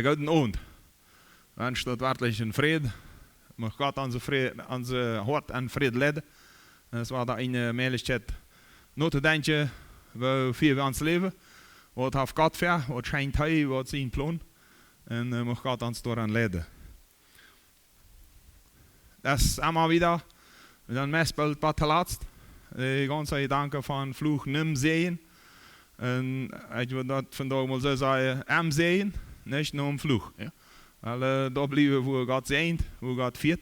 Guten Abend. Wünsche dort wirklich in Frieden. Mag Gott onze hart en vrede leiden. Dat was daar een Möglichkeit. Nur te denken, wie wir uns leben. Wat heeft Gott für, wat scheint hij, wat zijn plan. En mag Gott uns daran leiden. Das ist immer wieder, dann Messbild war zuletzt. Die ganze Gedanke von Fluch nimm sehen. Und ich würde das vandaag mal so sagen, am sehen, nicht nur am Fluch. Ja? Weil da bleiben, wo Gott sehnt, wo Gott führt.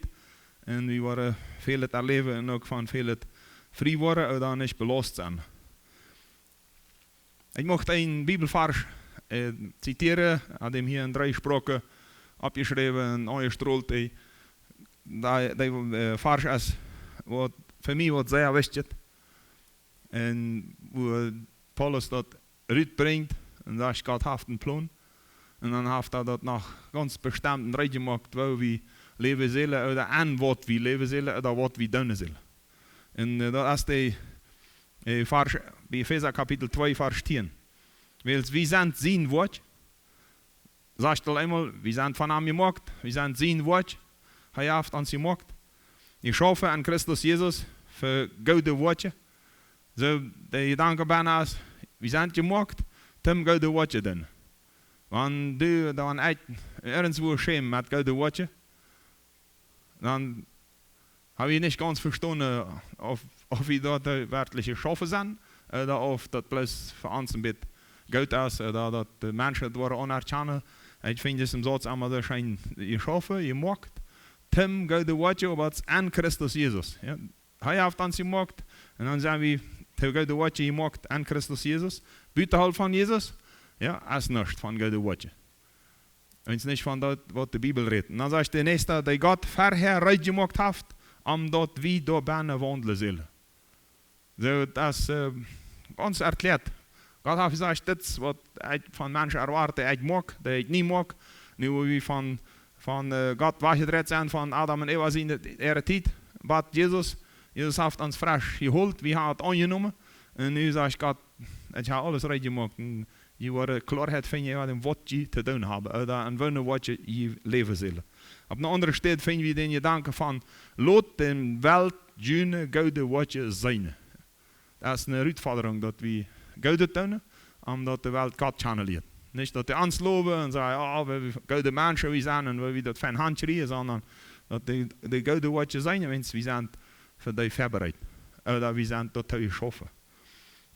Und wir worden veel erleben und auch von veel frei worden und dann nicht belastet sein. Ich möchte einen Bibelvers zitieren, an dem hier in 3 Sprachen abgeschrieben und angestrahlt. Der Vers ist, was für mich was sehr wichtig ist. Und wo Paulus das rüberbringt, und da ist Gott einen Plan. Und dann hat das nach ganz bestimmten Regeln gemacht, wo wir leben sollen, oder an was wir leben sollen, oder was wir tun sollen. Und das ist der Vers, bei Epheser Kapitel 2, Vers 10. Weil wir sind sein Wort. Sagst du einmal, wir sind von ihm gemacht, wir sind sein Wort. Er hat uns gemacht. Ich hoffe an Christus Jesus für gute Worte. So, der Gedanke bin ist, wir sind gemacht, zum gute Worte denn. Wenn du dann irgendwo schämen mit gute Worte, dann habe ich nicht ganz verstanden, ob wir dort wirklich geschaffen sind, oder ob das bloß für uns ein bisschen gut ist, oder dass die Menschen dort anerkennen. Ich finde es im Satz immer so schön, geschaffen, gemacht. Tim gute Worte, aber es an Christus Jesus. Ja. Er hat uns gemacht, und dann sagen wir, Tim gute Worte gemacht an Christus Jesus. Bitte halt von Jesus, ja, ist nicht von gute Worte. Und es ist nicht von dort, was die Bibel redet. Und dann sagt der Nächste, der Gott vorher reich gemacht hat, dort wie da Bäne wandeln sollen. So, das uns erklärt. Gott hat gesagt, das, was ich von Menschen erwarte, ich mag, das ich nicht mag. Nur wie von Gott weggetreten sind, von Adam und Eva in ihrer Zeit, bat Jesus hat uns frisch geholt, wir haben es angenommen. Und nu sagt Gott, ich habe alles recht gemacht. Und je wordt Klarheit vinden wat je te doen hebben. Oder an wat je leven zullen. Op een andere stad vinden we den gedanken van, laat de Welt jene gouden wat je zijn. Dat is een uitvordering dat we gouden doen, omdat de Welt Gott channeliert. Nicht, dass die uns loben und sagen, oh, wir gute Menschen wir sind und wir das fein Handschrieben, sondern dass die gute Worte sein, wenn wir sind für die vorbereitet. Oder wir sind dort geschaffen.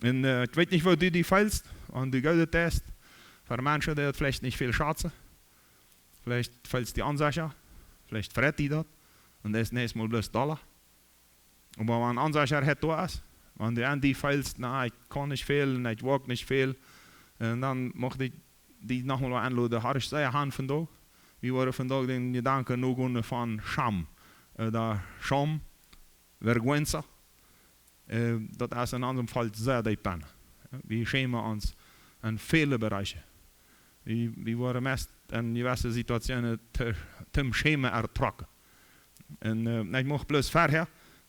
Und ich weiß nicht, wo du die feilst, und die gute Test, für Menschen, die vielleicht nicht viel schätzen. Vielleicht feilst die Ansager, vielleicht fragt die dort, und das ist nächstes Mal bloß $. Aber wenn ein Ansager hat, da ist, wenn du an die feilst, na, ich kann nicht viel, ich wag nicht viel, und dann möchte ich die nochmal anladen, habe ich sehr Hand vandaag. Wir worden vandaag den Gedanken noch von Scham. Da Scham, Vergüenza, das ist in anderem Fall sehr diep bin. Wir schämen uns in viele Bereiche. Wir worden meist in diverse Situationen zum Schämen ertrokken. Und ich möchte bloß vorher,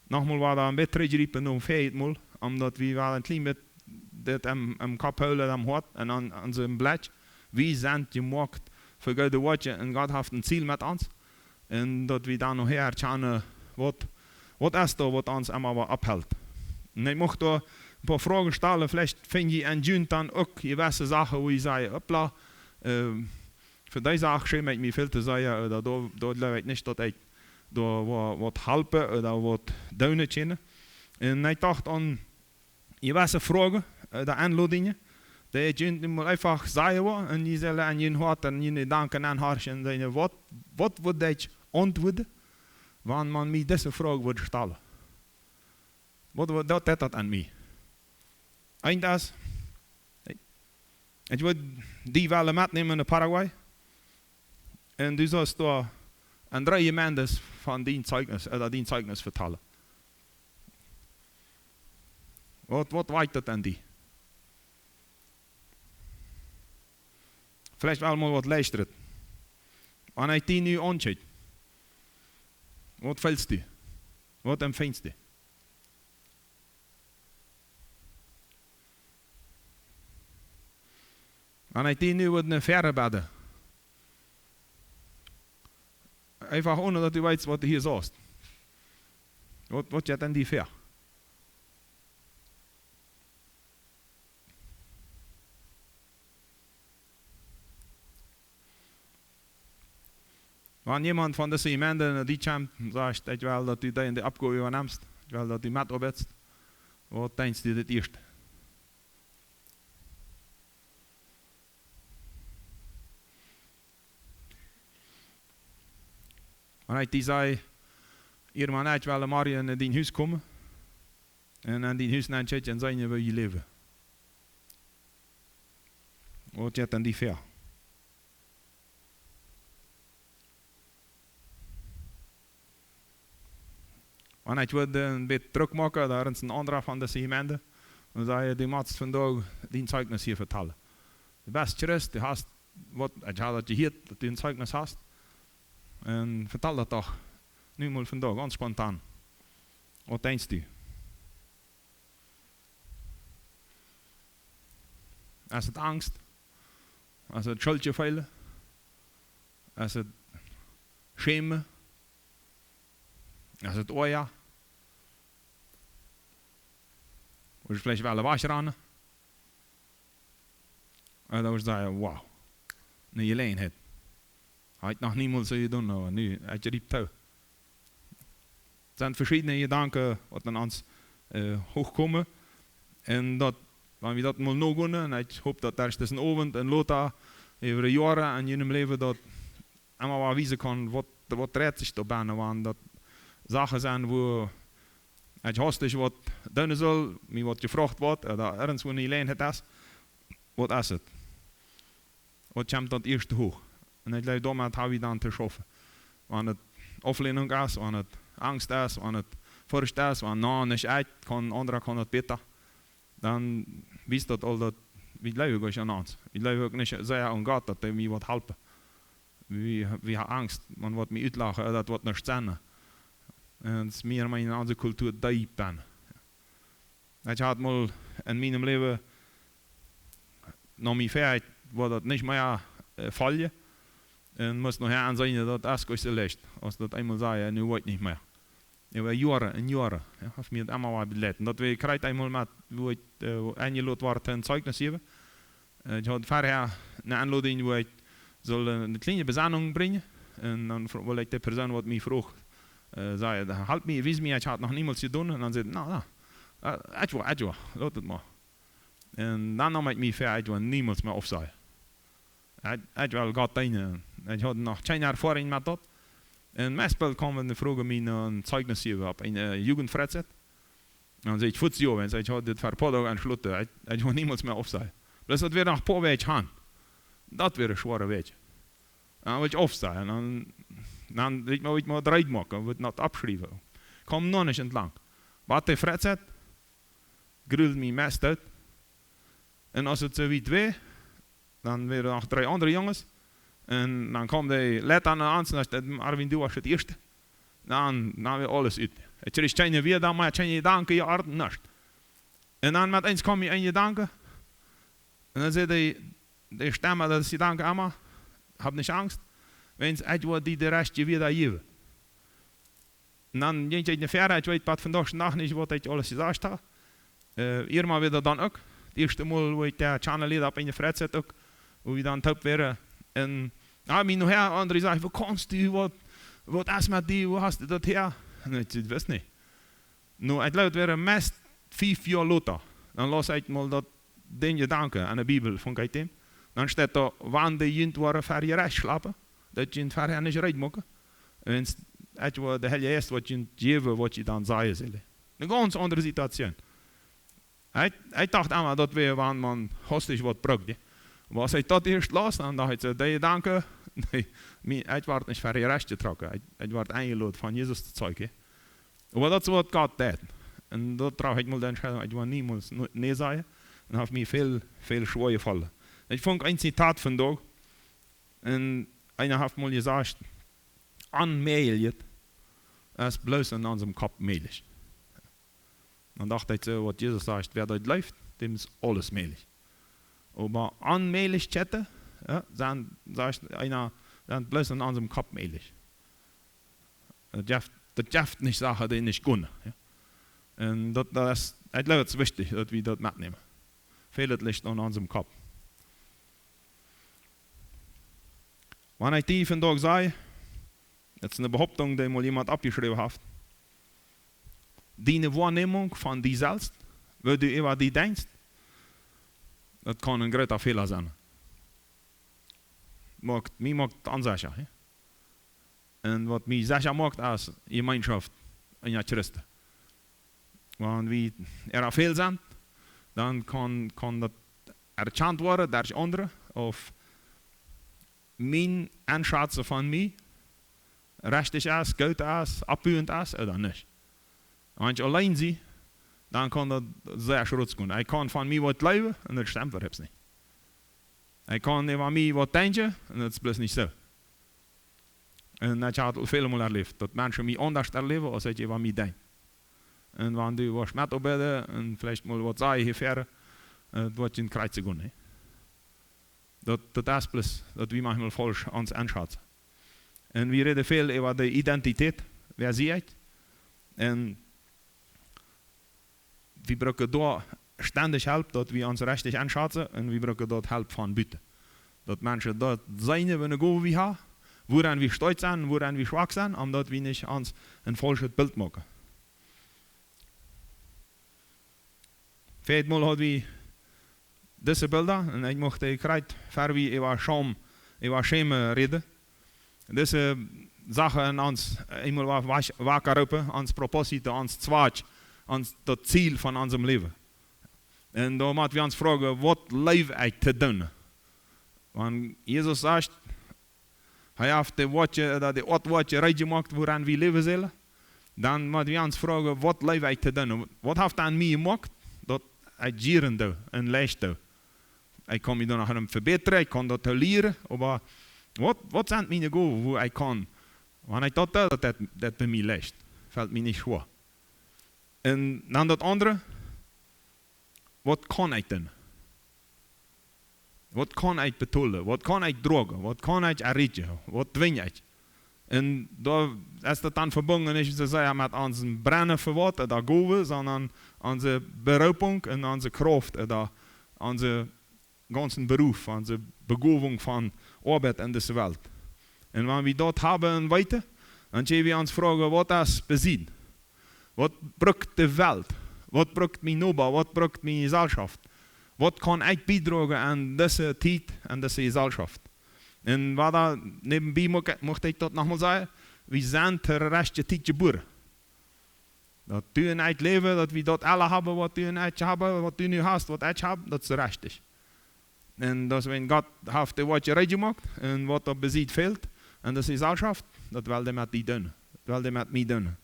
nochmal war da ein bisschen geriepen, noch viermal, omdat wir waren ein klein bisschen dat am Kopf houden, am Hart und an unserem Blatt. Wir sind gemacht für gute Worte und Gott hat ein Ziel mit uns. Und dass wir dann noch erkennen, was ist da, was uns immer abhält. Und ich möchte da ein paar Fragen stellen. Vielleicht finde ich an Juni dann auch gewisse Sachen, wo ich sage, hoppla, für diese Sache schäme ich mich viel zu sagen, oder da glaube ich nicht, dass ich da was helfen oder was tun kann. Und ich dachte an gewisse Fragen, der Anladingen, die ich mal einfach sagen will, und die sollen an jeden Hort und jeden Gedanken anhören und sagen, was würde ich antworten, wenn man mir diese Frage würde stellen? Was würde das an mich? Und das, ich würde die Welle mitnehmen in Paraguay, und du sollst da an 3 Gemeinden von dein Zeugnis vertellen. Was weiß das an die? Vielleicht wel mal wat luisteren. Wanneer je die nu aanzet, wat voelt je? Wat empfindest je? Wanneer je die nu wat verder bidden, einfach ohne, dass du weißt, was du hier sagst. Was ist denn die fair? Wenn jemand von diesen Gemeinden die kommt und sagt, ich will, dass du die Abgabe übernimmst, ich will, dass du mitarbeitest, was denkst du das erste? Wenn ich die sage, ihr Mann, ich will morgen in dein Haus kommen und in dein Haus nicht und sagen, wie je leven. Was ist denn die fair? Wenn ich ein bisschen Druck mache, da ist ein anderer von der Gemeinde und sage, du musst vandaag dein Zeugnis hier vertellen. Der beste Christ, du hast, ich habe das gehört, dass du ein Zeugnis hast. Und vertel dat toch nu mal vandaag, ganz spontaan. Wat denkst du? Is het angst? Is het schuldgevoel? Is het schämen? Is het oja? Wil je vielleicht wel was ran? En dan zei je, wow, nu je leen het. Hij had nog niemand zo gedaan, maar nu had je riep touw. Het zijn verschillende gedanken wat aan ons hoogkomen. En dat, wanneer we dat moeten doen, en ik hoop dat er tussen avond en Lothar over de jaren in je leven dat allemaal wel wijzen kan wat redt zich daarbij, want dat zaken zijn waar het hastig wat doen zal, met wat gevraagd wordt, dat ergens waar niet alleen het is, wat is het? Wat komt dat eerst hoog? En ik geloof daarmee hebben we dan te schaffen. Wanneer het afleiding is, wanneer het angst is, wanneer het furcht is, wanneer niet uit kan, anderen kan het beter. Dan wist dat al dat, we geloven ook aan ons. We geloven ook niet zeer aan God dat hij mij wat helpen. We hebben angst, man wordt mij uitlachen, dat wordt niet zijn. En het is meer in onze cultuur diep ben. Ik had mal in mijn leven, na mijn vrijheid, wordt dat niet meer vallen. En moest nog aan zijn dat als ik zo leest. Als dat eenmaal zei, nu wordt het niet meer. Ja, we jaren en jaren. Ja, heeft me het allemaal wat beleid. En dat we krijgen eenmaal met, hoe ik aangeloot wordt een zeugnis geven. Ik had vorher een aanlooding waar ik zal een kleine bezending brengen. En dan wil ik de persoon wat mij vroeg, zei, help me, wijs me, ik had nog niemand gedaan. En dan zei ik, nou, etwa, laat het maar. En dan nam ik me ver, ik wil niemand meer opzij. Ik wil God dienen. Ik had nog 10 jaar ervaring met dat. En meestal kwamen de vroegen mij een zeugnis geven op een jugendfreizeit. En dan zei ik, 40 jaar, en zei ik had dit voor een paar dagen aansluiten. Ik wil niemand meer opzij. Dus dat weer nog een paar weken gaan. Dat weer een zware week. En dan wil ik opstaan. En dan wil ik maar eruit maken. Wil ik het afschrijven. Kom nog niet entlang. Wat de freizeit, gruwt mij meest uit. En als het zo wie twee, dan weer nog 3 andere jongens. En dan komt de let aan ons, dat Arvin, du was het eerste. Dan weer alles uit. Het is geen weer dan, maar geen danken, je art niet. En dan met eens kom je in je danken. En dan zei de stemmen, dat is je danken allemaal. Hab niet angst. Wens het wordt die de rest je weer daar geven. En dan denk je in de verre, ik weet wat vandaag nacht niet wat ik alles gezegd heb. Hier maar weer dan ook. Het eerste mal, hoe ik de channel leed op in de freizeit ook. Hoe we dan top weer. En ja, mij nog her, anderen zeggen, wat kannst du, wat is met die, hoe hast du dat her? En ik zei, wist niet. Nou, het luidt weer meest 5 jaar later. Dan las ik mal dat ding danken aan de Bibel van Keitem. Dan staat er, wanneer de jint waren ver je recht slapen, dat je ver je niet recht maken. En het was de hele eerste wat je geven, wat je dan zei zullen. Een ganz andere situatie. Ik dacht allemaal dat we, wanneer man hostig wat brugde. Maar als ik dat eerst las, dan dacht ik, die danken, ik werd niet ver je recht getrokken. Ik werd eingeladen van Jezus te zeugen. Maar dat is wat God deed. En dat trouw ik me dan schrijven, ik wil niemand nee zeggen. En heeft me veel schwer gevallen. Ik vond een citaat vandaag. En einer heeft me gezegd, aanmelig is bloos in onze kop melig. Dan dacht ik zo, wat Jezus zegt, wer dat leeft, dem is alles melig. Aber anmählich chatten, ja, dann sagt einer, dann bloß in unserem Kopf mählich. Dat jeft nicht Sachen, die nicht kunnen. Ja. En dat is het wichtig, dat we dat mitnehmen. Veel het ligt aan unserem Kopf. Wenn ich die vandaag zei, das ist eine Behauptung, die mal jemand abgeschrieben hat, die Wahrnehmung von dir selbst, wie du über die denkst, das kann ein großer Fehler sein. Mir macht unsicher. Ja? Und was mich sicher macht, ist Gemeinschaft in der Christen. Wenn wir Fehler sind, dann kann das erkannt werden durch andere auf mijn aanschatsen van mij richtig is, goed is, abbuend is oder nicht. Wenn ich allein zie, dann kann das sehr schutz gehen. Ich kann von mir was glauben und das stimmt überhaupt nicht. Ich kann über mich was denken und das ist bloß nicht so. Und ich habe viele Mal erlebt, dass Menschen mich anders erleben, als ich über mich denke. Und wenn du was mitarbeiten und vielleicht mal was sagen hier das wird in den Kreuz gehen. Dat is plus dat we manchmal falsch ons anschauen. Und wir reden viel über die Identität, wer sie ist. Und wir brauchen da ständig Hilfe, dass wir uns richtig anschauen und wir brauchen dort Hilfe von Bitte. Dass Menschen dort sein, wenn wir go wie haben, woran wir stolz sind, woran wir schwach sind, und dass wir nicht uns ein falsches Bild machen. Viermal hat wir diese Bilder, und ich möchte gerade über Schäme reden. Diese Sachen uns einmal wacker rufen, uns Proposito, uns Zwatsch, uns das Ziel von unserem Leben. Und da müssen wir uns fragen, was lebe ich zu tun? Wenn Jesus sagt, er hat die Worte recht gemacht, woran wir leben sollen, dann müssen wir uns fragen, was lebe ich zu tun? Was hat er an mir gemacht, dass ich gieren doe en leicht doe? Ich kann mich noch verbessern, ich kann das lernen, aber was sind meine Gaben, wo ich kann? Wenn ich das tue, das bei mir leicht, fällt mir nicht schwer. Und dann das andere, was kann ich denn? Was kann ich betonen? Was kann ich tragen? Was kann ich erreichen? Was zwinge ich? Und da ist das dann verbunden nicht so sehr mit unserem Brennen für Wort oder Gaben, sondern unsere Berufung und unsere Kraft oder unsere ganzen Beruf, unsere Begabung von Arbeit in dieser Welt. Und wenn wir dort haben weiter, dann können wir uns fragen, was das besieht. Was braucht die Welt? Was braucht mein Nachbar? Was braucht meine Gesellschaft? Was kann ich beitragen an diese Zeit, an diese Gesellschaft? Und was da nebenbei möchte ich dort nochmal sagen, wir sind der rechte Zeit geboren. Dat du in het leven, dat we dat alle hebben, wat du in het hebben, wat du nu hast, wat ik heb, dat is recht. En dat wenn Gott heeft de wat je recht gemaakt, en wat er bezit fehlt, en dat is Gesellschaft, dat wil hij met die doen. Dat wil hij met mij doen.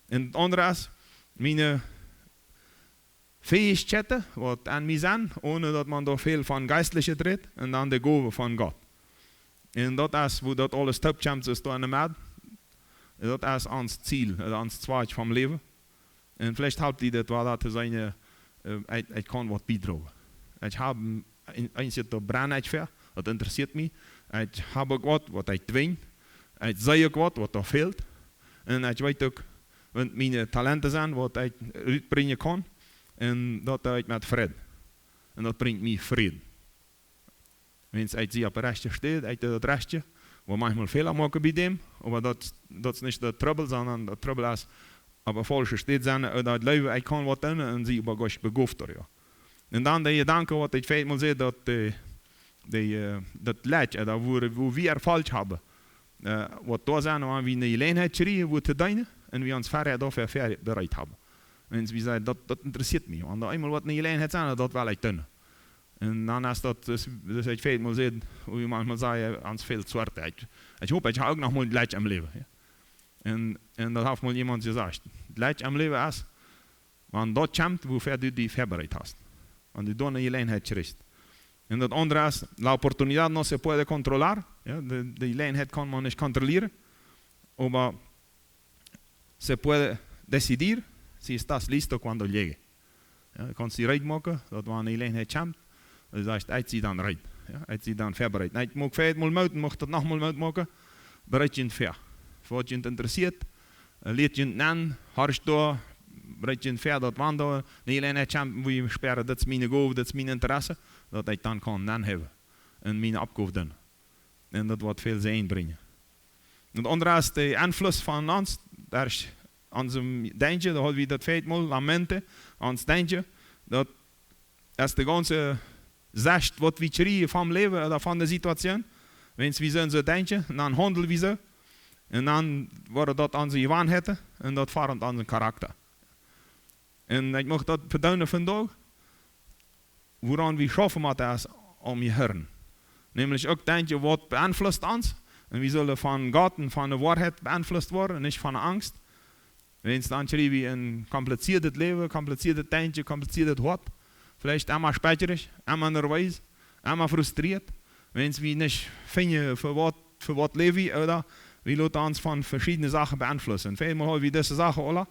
En het andere is, mijn Fähigkeiten, wat aan mij zijn, ohne dat man daar veel van geistliche dreht, en dan de Gabe van God. En dat is, wo dat alles topchamps is, in de maat. Dat is ons Ziel, ons Zweig vom Leben. Und vielleicht habt ihr das, weil das eine, ich kann was beitragen. Ich habe eins da brenne ich für, das interessiert mich. Ich habe was ich zwinge. Ich sehe was da fehlt. Und ich weiß auch, wenn meine Talente sind, was ich uitbrengen kann. Und das ich mit Frieden. Und das bringt mir Frieden. Wenn ich sie auf der Rechte steht, ich das Rechte. Wo manchmal Fehler machen bei dem, aber das ist nicht der Trouble, sondern der Trouble ist, aber falsch steht sein, oder das Leben, ich kann was tun und sie über Gott begauft. Ja. Und dann der Gedanke, was ich vielleicht mal sehe, dass das Leid, oder wo wir falsch haben, was da sind, wenn wir eine Gelegenheit kriegen, wo zu dienen, und wir uns vorher dafür bereit haben. Wenn wir sagen, das interessiert mich, wenn da einmal was eine Gelegenheit ist, das will ich tun. En dan is dat, dus ik veel moet zeggen, hoe je manchmal zei, ans veel zwarte. Ik hoop, ik heb ook nog mal Leid am Leben. Ja. En dat heeft mal iemand gezegd. Leid am Leben is, wanneer dat komt, wofür du die voorbereid hast. Wanneer du dan een gelegenheid krijgt. En dat andere is, la oportunidad no se puede controlar. Ja, de gelegenheid kan man nicht controleren. Aber se puede decidir si estás listo cuando llegue. Ja, je kan sie recht maken, dat wanneer een gelegenheid komt. Dus hij zegt, hij dan rijdt. Ja, hij is dan voorbereid. Hij moet 5 mal moeten, mocht dat nog mal maken, bereid je het voor. Wat je het interesseert, leert je nan, harst door, brengt je ver dat wandelen, niet alleen het champ, hoe je speren, dat is mijn goal, dat is mijn interesse, dat ik dan kan nan hebben en mijn opgave doen. En dat wordt veel zin brengen. En het andere is de invloed van ons, daar is onze denken, dat we dat feit mal lamenten, ons denken, dat is de ganze zest wat we schreeuwen van leven of van de situatie. Wens we zijn zo denken, en dan handelen we zo. En dan worden dat onze gewoonheden en dat vormt onze karakter. En ik mag dat beduiden vandaag, waaraan we schaffen moeten is om je heren. Namelijk ook denken wat beïnvloedt ons. En we zullen van God en van de waarheid beïnvloed worden, niet van de angst. Wens dan schrijven we een compliceerd leven, compliceerd denken, compliceerd wat. Vielleicht einmal spijkerig, einmal nerveus, einmal frustriert. Wens we niet vinden voor wat leven we, oder we laten ons van verschillende zaken beïnvloeden. Veelmaal hebben we deze zaken alle,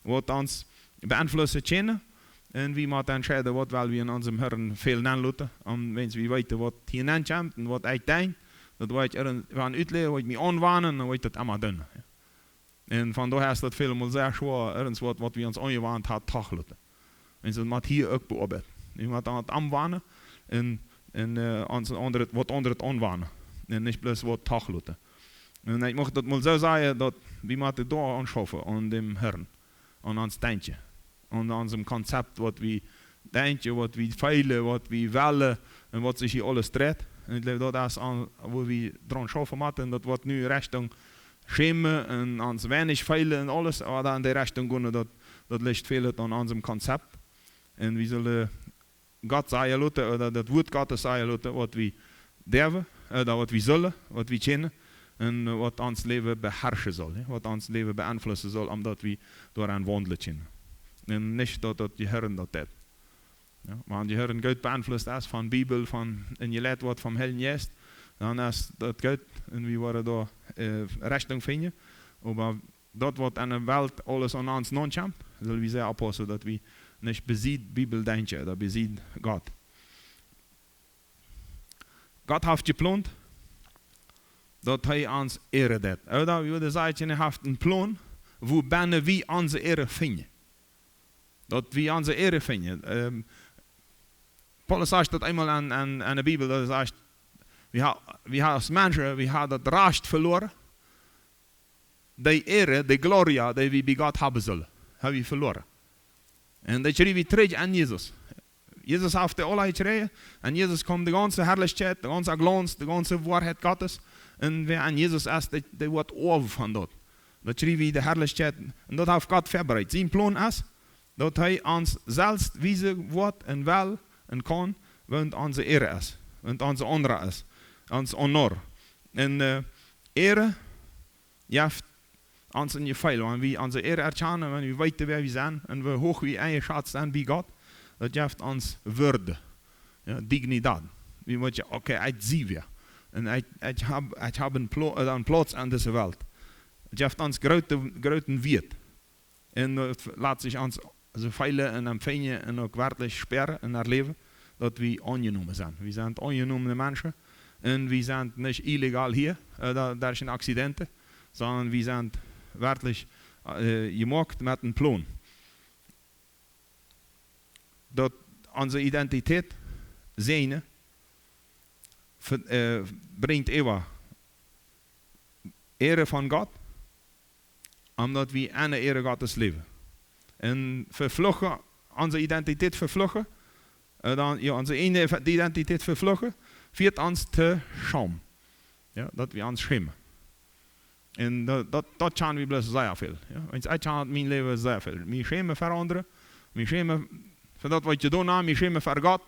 wat ons beïnvloeden kennen. En we moeten entscheiden wat we in onze Herren veel laten. Om wens we weten wat hier komt en wat ik denk. Dat weet je van uitleggen, wat ik me aanwanen, dan weet je dat allemaal doen. En vandaar is dat veel zeer zwaar, ergens wat we ons aangewaand had, toch laten. En dat moet hier ook beoordeeld. Je moet aan het aanwanen en wat onder het aanwanen. En niet bloos wat toch laten. En ik mag dat maar zo zeggen, dat we moeten door aanschaffen aan dem Herrn. Aan ons denken. Aan ons concept, wat we denken, wat we feilen, wat we willen en wat zich hier alles dreht. En ik geloof dat is aan, waar we dran schaffen moeten. En dat wordt nu richting schämen en ons weinig feilen en alles. Maar dan in die richting gaan, dat ligt veel aan ons concept. En we zullen God zeggen laten, oder dat woord God zeggen laten, wat we durven, oder wat we zullen, wat we kennen. En wat ons leven beherrschen zal. Wat ons leven beïnvloeden zal, omdat we daaraan wandelen kennen. En niet dat die Herren dat heeft. Ja, maar die Herren Gott beïnvloed is van de Bijbel, en je leert wat van Heilige Geest, dan is dat Gott en we worden daar richting vinden. Maar dat wat aan de wereld alles aan ons non-champ, zullen we zeggen oppassen dat we niet beziet Bijbel denken, dat beziet God. God heeft gepland dat hij ons ere deed. Oder we willen zeggen, hij heeft een plan, waarbij we onze ere vinden. Dat we onze ere vinden. Paulus zegt dat eenmaal aan de Bijbel, dat hij zegt, we als mensen, we hebben het recht verloren. De ere, de gloria, die we bij God hebben zullen, hebben we verloren. En dat schrijven we terug aan Jezus. Jezus heeft de alle gekregen en Jezus komt de ganze herrlichheid, de ganze glans, de ganze waarheid Gottes. En wie aan Jezus is, die wordt over van dat. Dat schrijven we de herrlichheid en dat heeft God voorbereid. Zijn plan is dat hij ons zelfs wijzen wordt en wel en kan, want onze ere is, want onze honor is, ons honor. En ere, heeft ons in je feil, wanneer we onze ere erkennen, wanneer we weten wie we zijn en we hoog wie eingeschat zijn bij God, dat geeft ons würde, ja, digniteit. We moeten, oké, ik zie weer. En ik heb een plaats aan deze wereld. Het geeft ons grote wiet. En laat zich ons zo veilen en empfangen en ook werkelijk speren in haar leven, dat we aangenomen zijn. We zijn aangenomen mensen en we zijn niet illegaal hier, daar zijn accidenten, sondern we zijn werkelijk gemaakt met een plan. Dat onze identiteit zijn brengt eeuwig ere van God, omdat we aan de ere Gods leven. En vervlogen, onze identiteit vervlogen, onze identiteit vervlogen, viert ons te schaam. Ja, dat we ons schamen. En dat gaan we best zeer veel. Ja. Want ik gaan mijn leven zeer veel. We schamen voor anderen, we schamen voor dat wat je doet, we schamen voor God,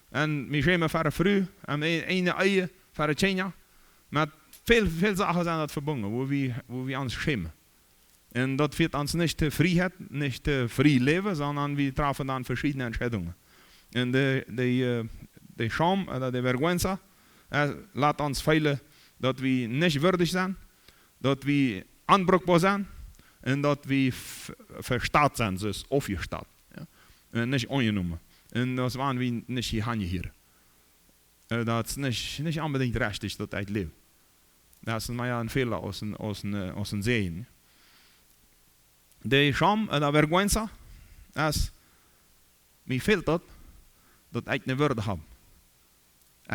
en we schamen voor de vrouw, en een eigen voor de kinderen. Met veel zaken zijn dat verbonden, waar we ons schamen. En dat viert ons niet te vrijheid, niet te vrij leven, sondern we treffen dan verschillende entscheidungen. En de scham, de vergüenza, laat ons veilen dat we niet würdig zijn, dat we aanbroekbaar zijn en dat we verstaat zijn, dus opgestaat. Ja? En niet aangenomen. En dat is waar we niet hier. Dat is niet unbedingt recht dat ik leef. Dat is maar een fehler als een zegen. de scham en la vergüenza, as mi fehlt dat ik ne woorde heb.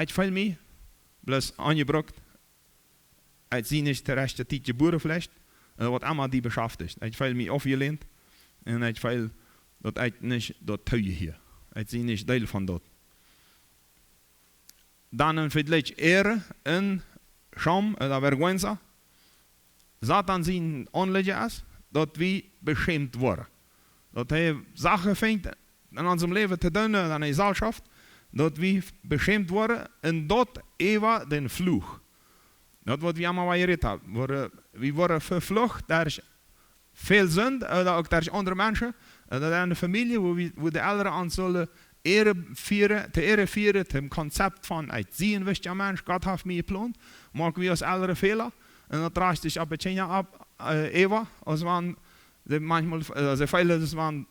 Ik veel me, plus aangebrokt, ik zie niet de rest tijdje boerenvlees, wat allemaal die beschaft is. Ik veel me afgeleend, en ik veel dat ik niet dat tuie hier. Ik zie niet deel van dat. Dan een verdelijk ere en scham en la vergüenza. Satan zien aanleggen is, dat we beschämt worden. Dat hij zaken vindt in ons leven te doen, dan hij zal schaft, dat we beschämt worden en dat Eva den vloeg. Dat wat we allemaal gereed hebben. We worden vervlucht, daar is veel zonde, ook daar is andere mensen, dat is een familie waar de ouderen aan zullen ere vieren, het concept van het zien wist je mens, God heeft mij gepland, maken we als ouderen fehler, en dat raast zich op het China op Eva, als man manchmal, ze feilen dus van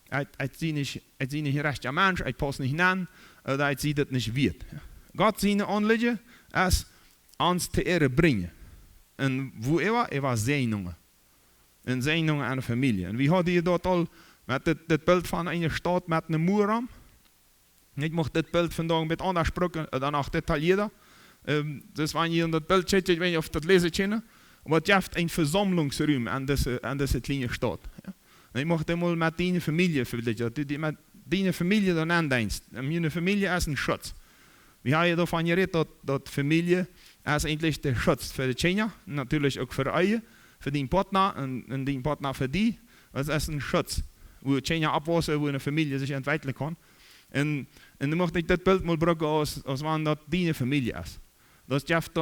het zie niet recht je mens, het past niet aan, het ziet het niet weet. God zien aanleggen als ons te ere brengen. En wo Eva zenuwen. En zenuwen aan de familie. En wie hadden je dat al met dit beeld van een stad met een muur aan? Ik mocht dit beeld vandaag met anders spreken dan ook detaillierder. Dus wanneer je dat beeld zit, ik weet niet of dat lezen kennen. Wat je hebt een verzamelungsruim aan deze kleine stad. Ja? En ik mocht helemaal met die familie vergelijken. Met die familie dan aandenkt. En mijn familie is een schutz. Wie heb je ervan gereed dat familie is eigenlijk de schutz voor de China, natuurlijk ook voor de eigen, voor die partner en die partner voor die. Dat is een schutz. Hoe China opwassen, hoe een familie zich ontwikkelen kan. En dan mocht ik dit beeld mal gebruiken als wanneer dat die familie is. Dat je hebt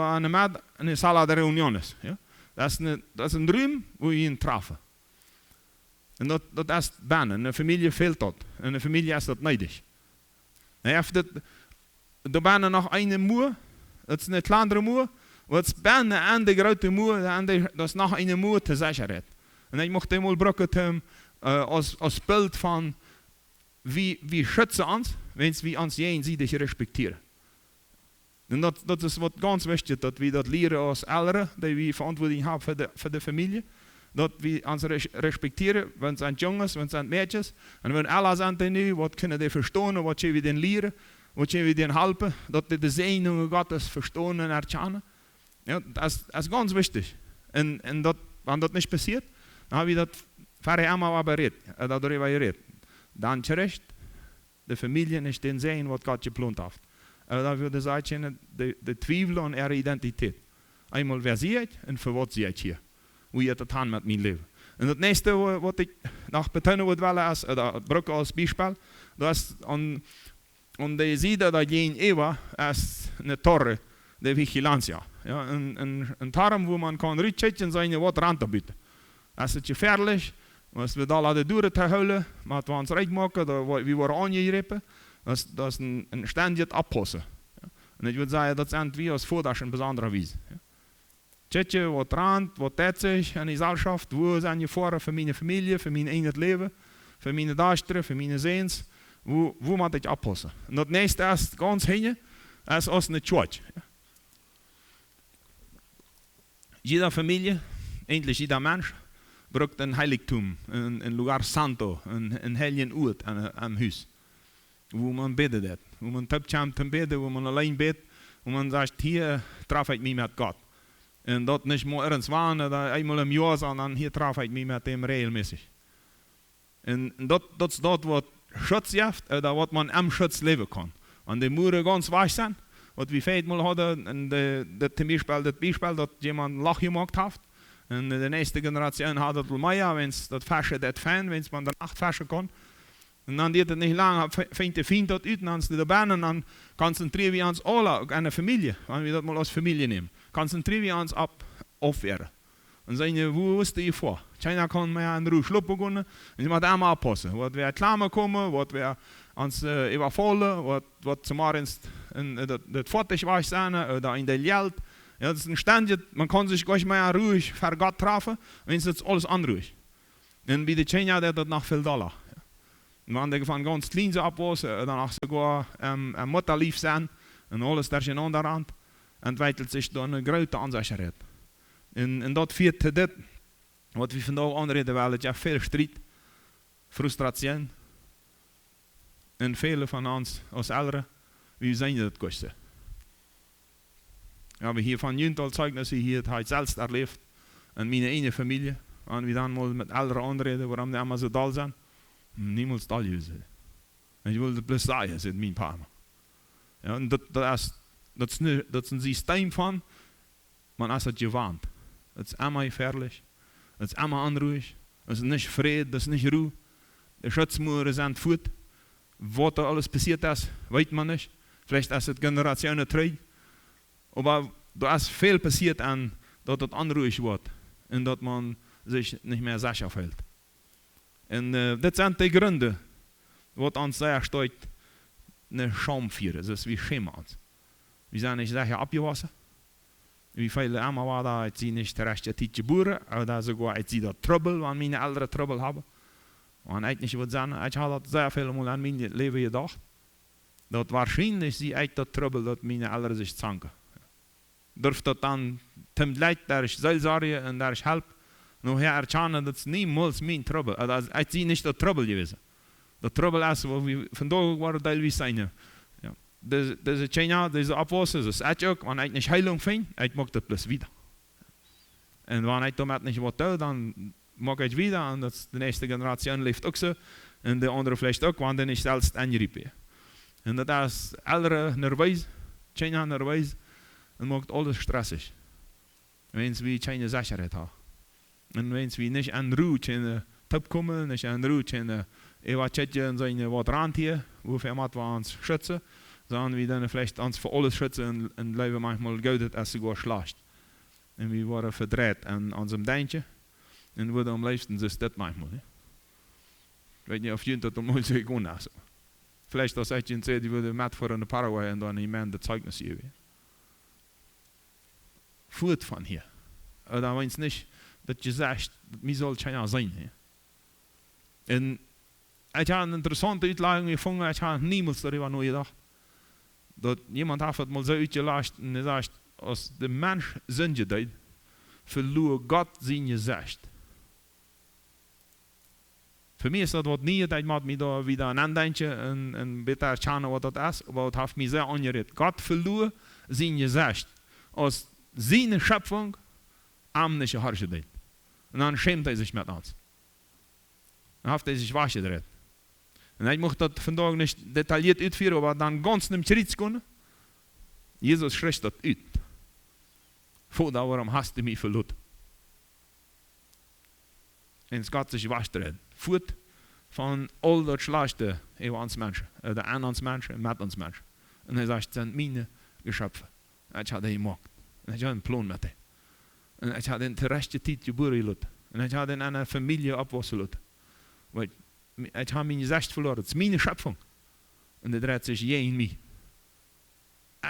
een sala de reuniones. Ja? Dat is een ruim waar je in treffen. En dat is bijna. Een familie veelt dat. En een familie is dat nodig. En heeft er bijna nog een moer. Dat is een kleinere moer. Wat is bijna aan de grote moer. Dat is nog een moer te zeggen. En ik mocht hem gebruiken als beeld van wie schützen ons, wenn we ons jenseitig respecteren. En dat is wat ganz wichtig, dat we dat leren als ouderen, dat we verantwoording hebben voor de familie. Dat we ons respecteren, wenn het zijn jongens, wenn het zijn meisjes. En wenn alle zijn nu, wat kunnen die verstaan, wat je we den leren, wat je we den helpen, dat de zenuwen Gottes verstaan en erkennen. Ja, dat is ganz wichtig. En wanneer dat niet passiert, dan hebben we dat verder allemaal bereid, darüber geredet. Dan terecht, de familie is den zijn wat God gepland heeft. Dat wil zeggen, de twijfel aan ihre identiteit. Einmal wer zie ik en voor wat zie ik hier. Hoe je het aan met mijn leven. En het eerste wat ik nog betonen wil willen is, gebruiken als beispiel, dat is aan de zijde dat je in Eva is een torre de vigilancia. Ja, een turm waar man kan uitchecken en zijn wat rand bieden. Als het gevaarlijk als we daar de deuren te houden, maar we ons recht maken, we worden aangegrepen, dat is een ständig oppassen. Ja. En ik wil zeggen, dat zijn we als voordags een bijzondere wijze. Ja. Checken wat rand, wat tijd zich in de gezelschap, waar zijn je voor mijn familie, voor mijn eigen leven, voor mijn dochteren, voor mijn zoons, hoe moet ik oppassen. En dat eerste is ganz heen, is als een church. Ja. Jeder familie, eindelijk jeder mens, braucht ein Heiligtum, ein Lugar Santo, ein heiligen Ort am Haus, wo man betet, wo man kommt zum Beten, wo man allein betet, wo man sagt, hier treffe ich mich mit Gott. Und das nicht mal irgendwann oder einmal im Jahr, sondern hier treffe ich mich mit dem regelmäßig. Und das ist das, was Schutz gibt, oder was man am Schutz leben kann. Und die Mure ganz weich sind, was wir vielleicht mal hatten, zum Beispiel das Beispiel, dass jemand Lach gemacht hat. En de nächste Generation hat het mehr, wenn es das Fasche das fan, wenn es man dann 8 Fasche kann. Und dann geht es nicht lange, fängt der Feind dort an, dann die Bahn und dann konzentrieren wir uns alle auf eine Familie, wenn wir das mal als Familie nehmen. Konzentrieren wir uns aufwehren. Und sagen, wo ist die vor? China kann mehr in Ruhe schluppen können, und sie muss einmal aufpassen. Was wir klamen kommen, was wir uns überfallen, was zum Morgens das fertig war sein, oder in der Geld. Ja, das ist ein Stand, man kann sich gar nicht mehr ruhig für Gott treffen, wenn es jetzt alles anruhig. Und bei der China, der hat noch viel Dollar. Ja. Und wenn die von ganz klein abwassen, dann auch sogar Mutterlief sein, und alles da in der Hand, entwickelt sich dann eine große Unsicherheit. Und das führt zu dem, Wat we vandaag aanreden wel, dat je veel strijd, frustratie. En vele van ons als ouderen, wie zijn dat kosten? Ja, we hier van Juntal Zeugnissen hier het zelfs erlebt. En mijn ene familie. En we dan mal met ouderen aanreden, waarom die allemaal zo dal zijn. Niemand dal zijn. En je wilde plus zeggen, zegt mijn pa. Ja, en dat is een systeem van, maar als het je waant. Het is allemaal gefährlich. Het is allemaal onruhig. Het is niet vrede, het is niet ruhe. De schutzmuren zijn voet. Wat er alles passiert ist, weet man nicht. Vielleicht ist es Generationen treu. Aber da ist viel passiert an, dass es unruhig wird. Und dass man sich nicht mehr sicher fühlt. Und das sind die Gründe, was uns sehr stark eine Scham führt. Das ist wie schämen uns. Wir sind nicht sicher abgewaschen. Wie viele Emma war da, als sie nicht recht Zeit geboren, oder sogar als sie da Trouble, wenn meine Eltern Trouble haben. Und eigentlich würde ich sagen, ich habe sehr viel mal an mein Leben gedacht, dass wahrscheinlich sie eigentlich das Trouble, dass meine Eltern sich zanken. Durft dat dan tem leid, daar is zelfzorge en daar is help. Nou ja, erkennen dat is niemals mijn trouble. Dat is niet dat trouble gewesen. Dat trouble is wat we vandaag waren deelwijs zijn. Ja. Deze China, deze opwassen, dat is echt ook, wanneer ik niet heilung vind, ik mag dat plus wieder. En wanneer ik daarmee niet wat doe, dan mag ik wieder. En dat is de eerste generatie leeft ook zo. En de andere vielleicht ook, want dan is zelfs aangeriepen. En dat is oudere nerveus, China nerveus. En maakt alles stressig. Wens we keine Sicherheit haben. Und wens we nicht an Ruhe in den Top kommen, nicht an Ruhe in den Ewatschetje und so in was Rand hier, wofür wir uns schützen, sondern wir dann vielleicht uns für alles schützen und leben manchmal geudet als sogar schlecht. Und wir waren verdreht an unserem Deintje und würden am liebsten ist das manchmal. Ne? Ich weiß nicht, auf jeden Fall mal so gegangen ist. Vielleicht als ich Ihnen sehe, die würde mit vor in Paraguay und dann jemand das Zeugnis geben. Voert van hier. Dat wens niet dat je zegt, wie zal China zijn. He? En ik heb een interessante uitlegging gevonden, ik heb niemals darüber nagedacht. Dat iemand heeft het mal zo uitgelegd en hij zegt, als de mens zonde deed, verloor God zijn gezicht. Voor mij is dat wat niet, dat maakt me daar wieder een aandenkje en beter erkennen wat dat is, maar het heeft me zeer aangerecht. God verloor zijn gezicht. Als seine Schöpfung am nicht gehorscht deed. Und dann schämt er sich mit uns. Dann hat er sich waschen gedreht. Und ich möchte das vandaag nicht detailliert uitführen, aber dann ganz in dem Schritt kommen. Jesus schreibt das uit. Vater, warum hast du mich verloren? Und Gott sich wascht gedreht. Voet von all das Schlechte über uns Menschen. Oder an uns Menschen, mit uns Menschen. Und er sagt, das sind meine Geschöpfe. Ich habe die gemacht. En ik had een plan met hem. En ik had in de rechte tijd geboren laten. En ik had in een familie opwassen laten. Want ik had mijn gezicht verloren. Het is mijn schöpfung. En dat draait zich je in mij.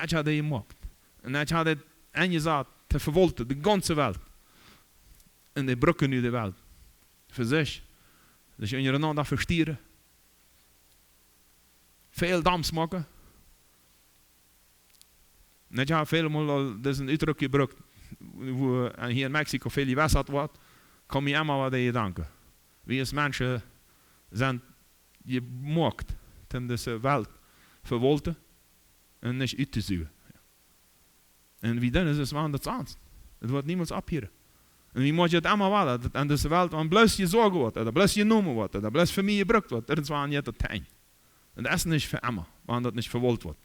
Ik had het gemaakt. En ik had het aangezet te verwolten, de ganze Welt. En de brücken nu de Welt. Voor zich. Dus je ondereinander verstieren. Veel dams maken. Net ja, veel dat is een uitdruk gebruikt, wo hier in Mexiko veel gewässert wordt, kom je allemaal wat je danken. Wie als mensen zijn gemaakt, om deze Welt verwolten en niet uit te zoeken. En wie dan is het waan dat anders. Het wordt niemand abhieren. En wie moet je het allemaal wel, dat aan deze Welt, want blus je zorgen wordt, dat blus je genomen wordt, dat blus voor mij gebruikt wordt, dat is waar je het tijd. En dat is niet voor allemaal, want dat niet verwold wordt.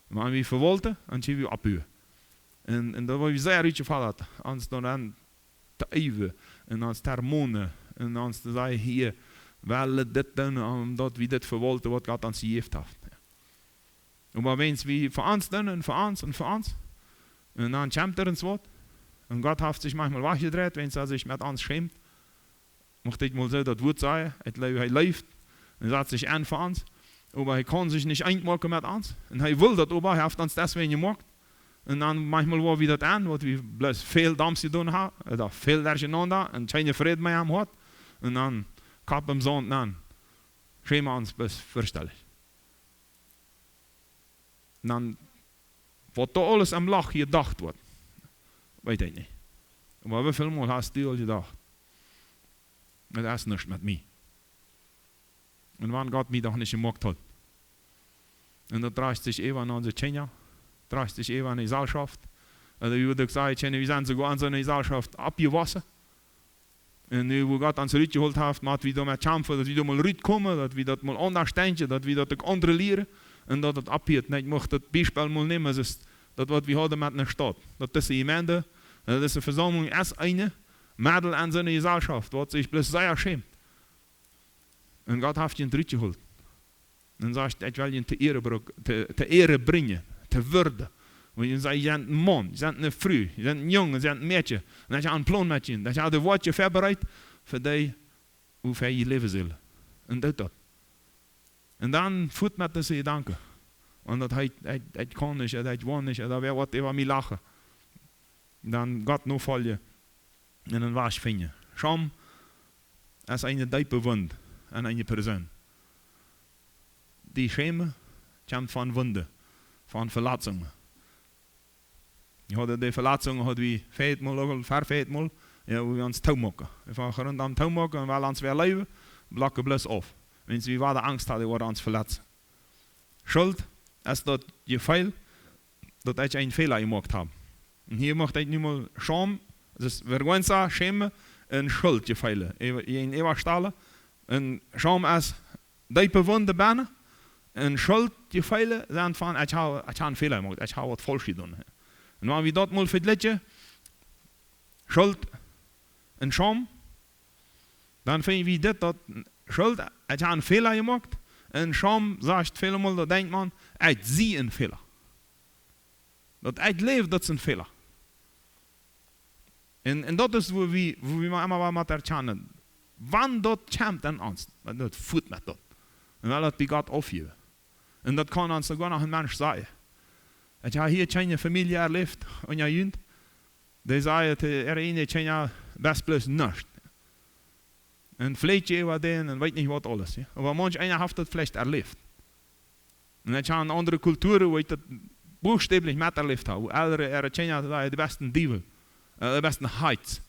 Maar we verwolten en zien we ophuwen. En dat we zeer uitgevallen ons dan aan te even en ons te harmonen en ons te zeggen hier, wel dit doen omdat we dit verwolten wat God ons gegeven heeft. Maar wens we voor ons doen en voor ons en voor ons. En dan komt er eens wat. En God heeft zich manchmal weggedraaid, wens hij zich met ons schämt. Mocht ik mal zo dat woord zeggen, hij leeft en zet zich aan voor ons. Aber er kann sich nicht einmachen mit uns. Und er will das, aber er hat uns deswegen gemacht. Und dann manchmal war wir das an, was wir bloß viel Dams getan haben, oder viel durcheinander, und keine Frieden mehr haben hat. Und dann kam am Sonntag an. Schämen wir uns bis fürchterlich. Und dann, was da alles am Lach gedacht wird, weiß ich nicht. Aber wie viel Mal hast du gedacht? Das ist nichts mit mir. Und wenn Gott mich doch nicht gemacht hat. Und das dreht sich eben an unsere Kinder, dreht sich eben an die Gesellschaft. Also wie würde ich sagen, wir sind sogar an so einer Gesellschaft abgewaschen. Und wo Gott uns zurückgeholt hat, hat wieder mal kämpfen, dass wir mal rüberkommen, dass wir das mal understanden, dass wir das kontrollieren und dass das abgeht. Ich möchte das Beispiel mal nehmen, das ist das, was wir heute mit einer Stadt. Das ist die Gemeinde, das ist eine Versammlung, erst eine Mädel an seiner Gesellschaft, was sich bloß sehr schämt. Und Gott hat ihn zurückgeholt. Und sagt, ich will ihn zur Ehre bringen, zur Würde. Und ich sage, ihr seid ein Mann, ihr seid eine Frau, ihr seid ein Junge, ihr seid ein Mädchen. Und ich habe einen Plan mit ihnen. Ich habe das Wortje vorbereitet für die, wofür ihr leben soll. Und das. Und dann führt man das Gedanken. Und das ich kann nicht, ich will nicht, da wäre was über mich lachen. Und dann Gott nur folgen. Und dann war ich finden. Schau, es ist eine tiefe Wunde an eine Person. Die Schäme kommt von Wunden, von Verletzungen. Ich hatte die Verletzungen, hat wie viermal, ja, wo wir uns Tau machen. Wir fahren rund am Tau machen und weil uns wieder leben, blocken bloß auf. Wenn wir weiter Angst haben, wir uns verletzen. Schuld ist das Gefühl, dass ich einen Fehler gemacht habe. Und hier möchte ich nicht mal Scham, das ist Vergüenza, Schäme und Schuldgefühle. In einer Stelle. Und Scham ist die bewunderte Beine. Und Schuldgefühle sind von, ich habe einen Fehler gemacht, ich habe was falsch getan. Und wenn wir das mal vergleichen, Schuld und Scham, dann finden wir das Schuld, ich habe einen Fehler gemacht. Und Scham sagt vielmal, da denkt man, ich sehe einen Fehler. Das ich lebe, das ist ein Fehler. Und das ist, wo wir immer mal erkennen. Wann das kommt an uns, das führt mit das. Und weil das bei Gott aufheben. Und das kann uns sogar noch ein Mensch sagen. Ich habe hier keine Familie erlebt, und ja jünd. Die sagen, ich kenne best bloß nichts. Und vielleicht über den und weiß nicht was alles. Ja? Aber manch einer hat das vielleicht erlebt. Und ich habe eine andere Kultur, wo ich das buchstäblich miterlebt habe. Wo ältere kennen sagen, die besten Diebe, die besten Heiz.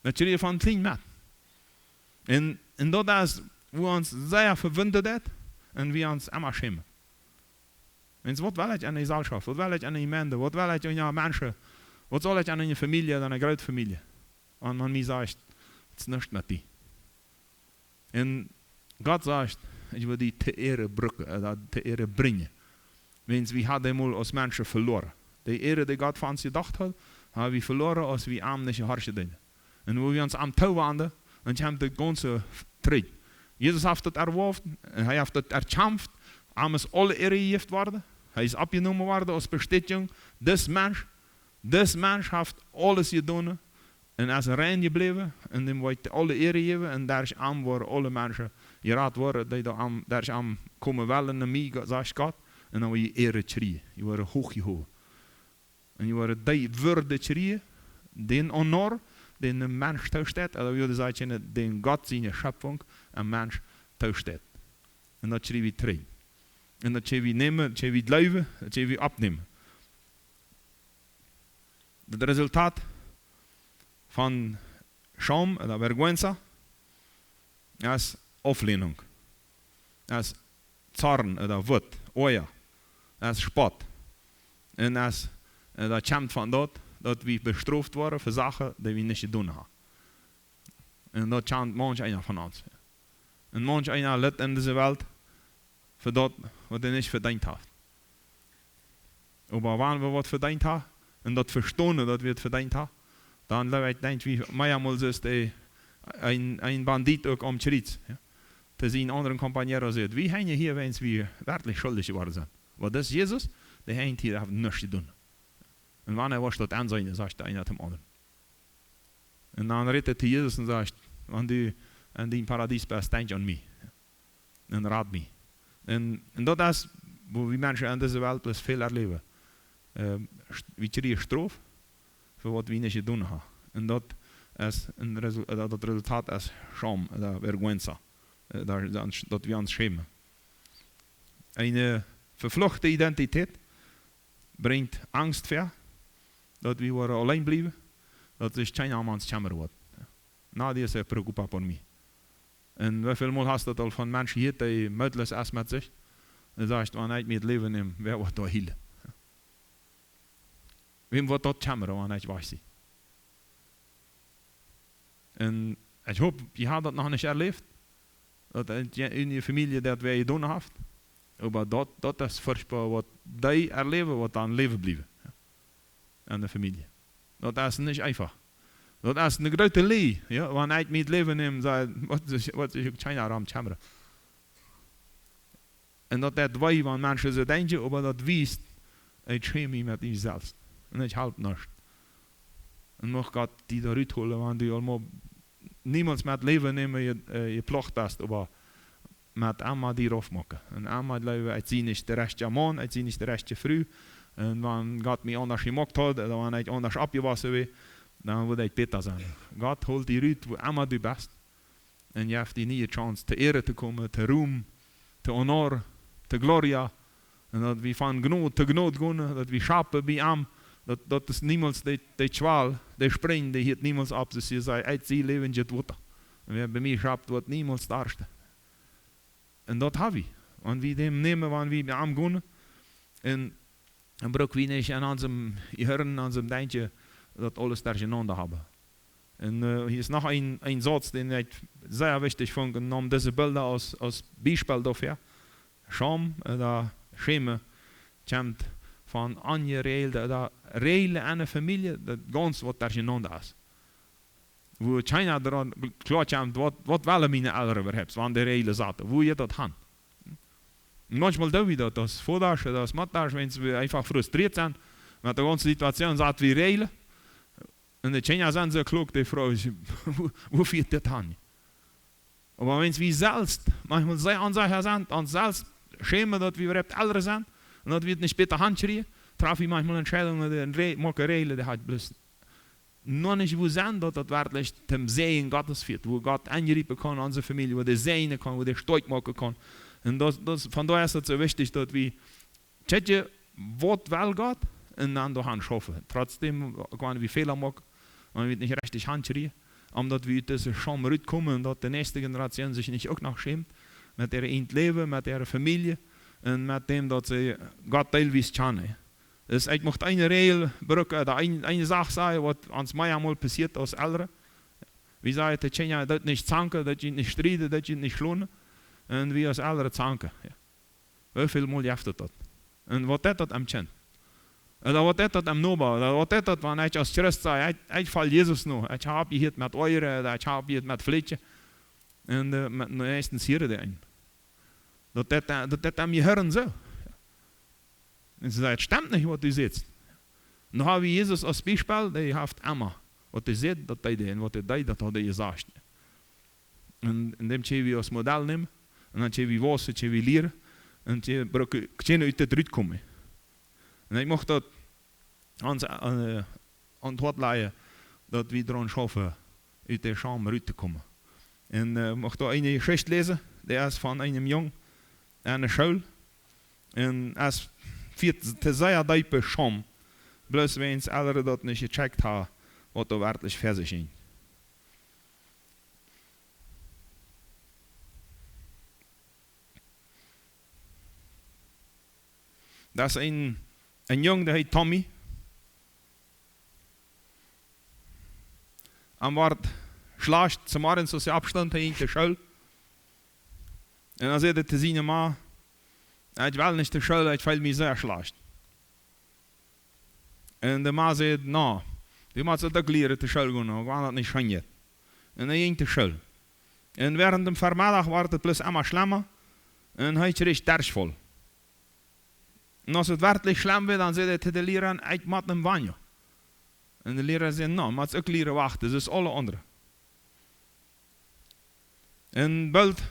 Das kriege ich von klein mit. Und das ist, wo uns sehr verwundet hat und wir uns immer schämen. Und was will ich an der Gesellschaft, was will ich an der Gemeinde, was will ich an den Menschen, was soll ich an einer Familie, an einer Großfamilie? Und man mir sagt, es ist nichts mit dir. Und Gott sagt, ich will die zur Ehre bringen. Wenn wir haben einmal als Menschen verloren. Die Ehre, die Gott von uns gedacht hat, haben wir verloren, als wir arm nicht Harsche dienen. Und wo wir uns am Tau waren, und haben das ganze Tritt. Jesus hat das erworfen, er hat das erkämpft, arm ist alle Ehre gegeben worden, er ist abgenommen worden als Bestätigung, das Mensch hat alles getan, und er ist rein geblieben, und dem wollte alle Ehre geben, und daar is arm worden, alle Menschen geraad worden, die daar is arm komen wollen, naar mij, sagt Gott, und dann wird die Ehre schreien, die worden hochgehoben. Und die worden die Würde schreien, den Honor, den ein Mensch tausteht, oder würde sagen, den Gott seine Schöpfung, ein Mensch tausteht. Und das schreiben wir drei. Und das schreiben wir nehmen, das schreiben wir leben, das schreiben wir abnehmen. Das Resultat von Scham oder Vergüenza ist Auflehnung. Es ist Zorn oder Wut, Oja. Es ist Spott. Und das kommt von dort, dass wir bestraft worden für Sachen, die wir nicht getan haben. Und das kommt manch einer von uns. Und manch einer lebt in dieser Welt für das, was er nicht verdient hat. Aber wenn wir was verdient haben, und das verstehen, dass wir es verdient haben, dann denkt wie mehrmals ist ein Bandit auch am Schritt. Ja? Für seinen anderen Kompagnon sagt, wie hängen hier, wenn wir wirklich schuldig geworden sind. Aber das ist Jesus, der hängt hier, hat nichts getan. Und wenn er was dort ansehen, sagt einer zum anderen. Und dann rettet Jesus und sagt, wenn du in dem Paradies bist, denk an mich. Und rat mich. Und das ist, wo wir Menschen in dieser Welt plus viel erleben. Wir kriegen Strafe, für was wir nicht getan haben. Und das ist das Resultat ist Scham, oder Vergüenza. Dat wir uns schämen. Eine verfluchte Identität bringt Angst für, dass wir allein bleiben, dass sich keiner an uns kümmern wird. nadie se preocupa por mí. En hoeveel Mal hast du das von Menschen hier, die mödles erst mit sich? Dan sagst du, wanneer ik met leven neem, wer wordt daar hielen? Wem wordt dat chameren, wanneer ik weiß sie? En ik hoop, je hebt dat nog niet erlebt. Dat in je familie dat wij doen heeft. Maar dat is voorspel wat die erleven, wat dan leven blijven. En de familie. Dat is niet einfach. Dat is een grote lee. Ja? Wanneer ik met leven neem, wat is ook China ram chameren. En dat wij van mensen zo denken, maar dat wist, ik schreef me met jezelf. En ik help niet. En nog gaat die eruit holen, want die allemaal niemand met leven nemen je plochtbest, maar met allemaal die afmaken. En allemaal leven, ik zie niet de restje man, ik zie niet de restje vrouw. En wanneer God mij anders gemaakt had, en wanneer ik anders opgewassen werd, dan wordt ik beter zijn. God holt die uit, wo allemaal du best. En je hebt die nieuwe kans te ere te komen, te roem, te honor, te gloria. En dat we van genood te genood gaan, dat we schapen bij hem. Dat is niemand die zwaal, die springt, die hiet niemand op. Dus je zei, uit zie leven je het water. En we hebben mij schapt wat niemand starste. En dat hebben we. Want we dem nemen, wanneer we bij hem gaan. En dan brok we niet aan onze geheuren, aan onze deintje, dat alles daar genaamd hebben. En hier is nog een Satz, den ik zeer wichtig vond, en nam deze beelden als bijspel dafür. Scham, da schäme, komt van angereelde, da reile en familie, dat ganz wat daar genaamd is. Wo China eraan klaar komt, wat wel mijn ouderen hebben, want de reile zaten, hoe je dat gaan. Manchmal doen we dat als voordags, als matdags, wenn we einfach frustriert zijn met de ganze Situation, zaten we reilen. En de China zijn zo klug, die Frau, hoe wird das an? Aber wenn wir selbst manchmal sehr unsicher sind, und selbst schämen, dass wir überhaupt älter sind, und dass wir nicht später handschreien, treffen wir manchmal Entscheidungen, die machen Regeln, die halt bloß noch nicht wo sind, dass das wirklich dem Segen Gottes führt, wo Gott eingreifen kann an unsere Familie, wo der segnen kann, wo der stark machen kann. Und von daher ist es so wichtig, dass wir checken, was will Gott, und dann da Hand schaffen. Trotzdem, wenn wir Fehler machen, wenn wir nicht richtig handschreien, omdat we uit deze scham uitkomen en dat de nächste Generation zich niet ook nog schämt met haar leven, met haar familie en met dem dat ze God teilweise kennen. Dus ik mocht een regel gebruiken, een zaak zeggen wat ons mij einmal passiert als Ältere. We zeggen dat je dat niet zanken, dat je niet strijden, dat je niet schlonen en we als Ältere zanken. Ja. Hoeveel mal heeft dat? En wat dat am kent? En wat is dat am Noba? Wat is dat wanneer ik als Christ zei, ik val Jezus nog. Ik heb je hier met oren, ik heb je hier met vleetje. En met de eerste sieren erin. Dat am je hören zo. En ze zei, het stemt niet wat u zegt. Nu hebben we Jezus als Beispiel, die heeft immer. Wat hij zegt, dat hij deed. En wat hij deed, dat had hij gezegd. En dem kunnen we als model nemen. En dan kunnen we wassen, kunnen we leren. En kunnen uit het eruit komen. En ik mocht dat ons antwoord leiden dat we eraan schaffen uit de scham eruit te komen. En ik mocht daar een geschichte lezen, die is van een jong aan de school. En als viert te zeer diepe scham, bloos we eens ouderen dat niet gecheckt hebben wat er werkelijk voor zich is. Dat is een jong, die heet Tommy. En wordt slecht, ze maar in zo'n afstand in de school. En dan zei hij te zijn ma, ik wil niet de school, ik voel me zeer slecht. En de ma zei, nou, die moet ze ook leren te school gaan, ik wil dat niet gaan. En hij ging te school. En während dem Vermiddag wordt het plus immer schlimmer. En hij kreeg terschvol. En als het werkelijk schlimm werd, dan zei hij tegen de leraar, ik moet een banjo. En de leraar zei, nou, moet ook leren wachten, dus alle anderen. En bald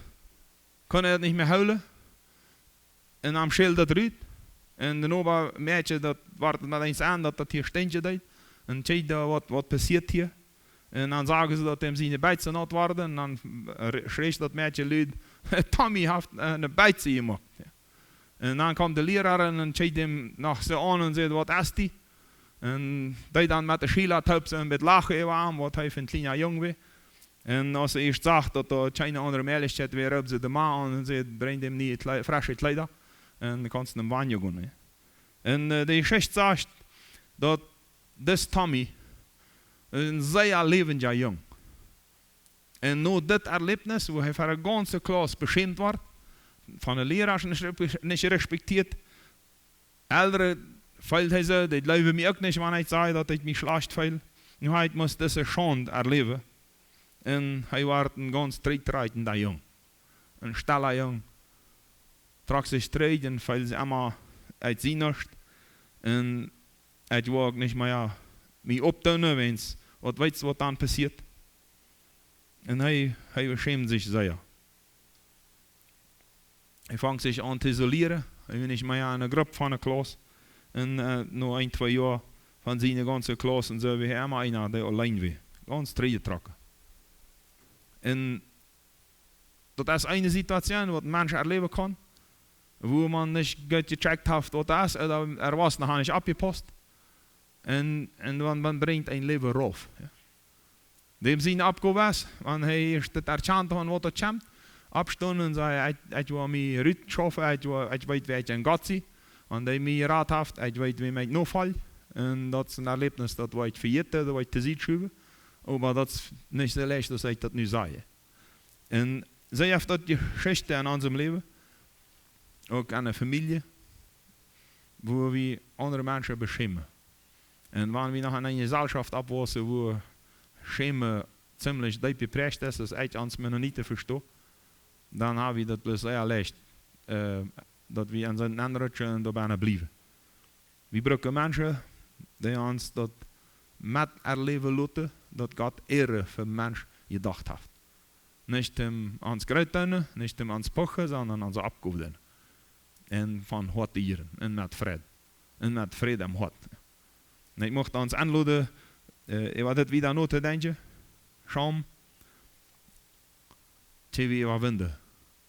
kon hij het niet meer houden. En dan scheelde dat eruit. En de nova meisje, dat wordt met eens aan dat hier steentje deed. En kijk wat passiert hier. En dan zagen ze dat hem zijn bijtje nat worden. En dan schreef dat meisje luid, Tommy heeft een bijtje gemaakt. En dan kwam de leraar en dan keek hem nog zo aan en zei, wat is die? En die dan met de schila tulp ze met lachen aan, wat hij een kleine jong was. En als ze eerst zag dat er geen andere möglichkeit wäre, op ze de maan en ze brengt hem niet frische kleider. En dan kan ze een banjo gaan. En de Geschichte sagt, dat this Tommy een zeer levendiger jong. En na dit erlebnis, wo hij voor een ganze klas beschämt wordt, van de leraars niet respectiert, Ältere feilt hij ze, die geloven mij ook niet, wanneer ik zei dat ik me slecht viel. Nu hij moest deze schande erleven. En hij was een ganz strijdreitender jong. Een stille jong. Trok zich strijd en viel ze allemaal uit zijn nacht. En het was ook niet meer mij optonen, wens wat weet wat dan passiert. En hij schämt sich sehr. Hij vangt zich aan te isoleren. Hij is niet meer in een groep van de klas. En na 1-2 jaar van zijn ganze klas en zo, wie hij maar einer, der allein was. Ganz teruggetrokken. En dat is een situatie wat een mens erleben kan, wo man nicht gut gecheckt hat, wat das ist, oder was noch nicht abgepasst. En man bringt ein Leben rauf. Ja. Dem zijn abgewas, want hij is het erkend van wat het komt. Abstunden en zei, ik wil mij Ruud schaffen, ik weet wie ik een God zie. Want hij mij raad heeft, ik weet wie mij nog valt. En dat is een erlebnis dat we het vergeten, dat we het te zien schuiven. Maar dat is niet zo leicht als ik dat nu zei. En zij heeft dat Geschichte in ons leven. Ook aan de familie. Waar we andere mensen beschämen. En wanneer we nog in een gezelschap opwassen, waar schämen ziemlich diep geprägt ist, dass ich uns Mennoniten verstehe, dann haben wir das bloß sehr leicht, dass wir an seinen Anrutschen und dabei bleiben. Wir brauchen Menschen, die uns das mit erleben lassen, dass Gott Ehre für den Mensch gedacht hat. Nicht ans Kreuz, nicht ans Pochen, sondern ans Abgeben. Und von Hort ehren, und mit Frieden. Und mit Frieden im Hort. Und ich möchte uns anladen, ich werde das wieder noten, denke ich. Scham, die wir überwinden.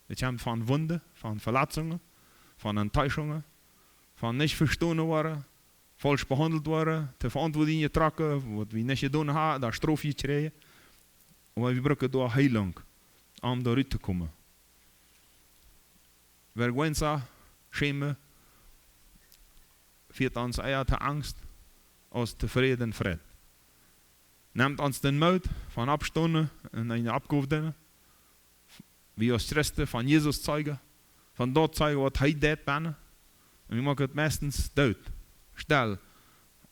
Es kommt von Wunden, von Verletzungen, von Enttäuschungen, von nicht verstanden worden, falsch behandelt worden, te Verantwortung getragen, wat wir nicht getan haben, da Strafe gekriegt. Aber wir brauchen da Heilung, um da rauszukommen. Vergüenza, Schäme, führt uns eher zur Angst als zu Frieden und Frieden. Nehmt uns den Mut von Abstunden und eine Abgabe, wie uns Christen von Jesus zeigen, von dort zeigen, was er deed ben. Und wir machen es meistens dood, stil,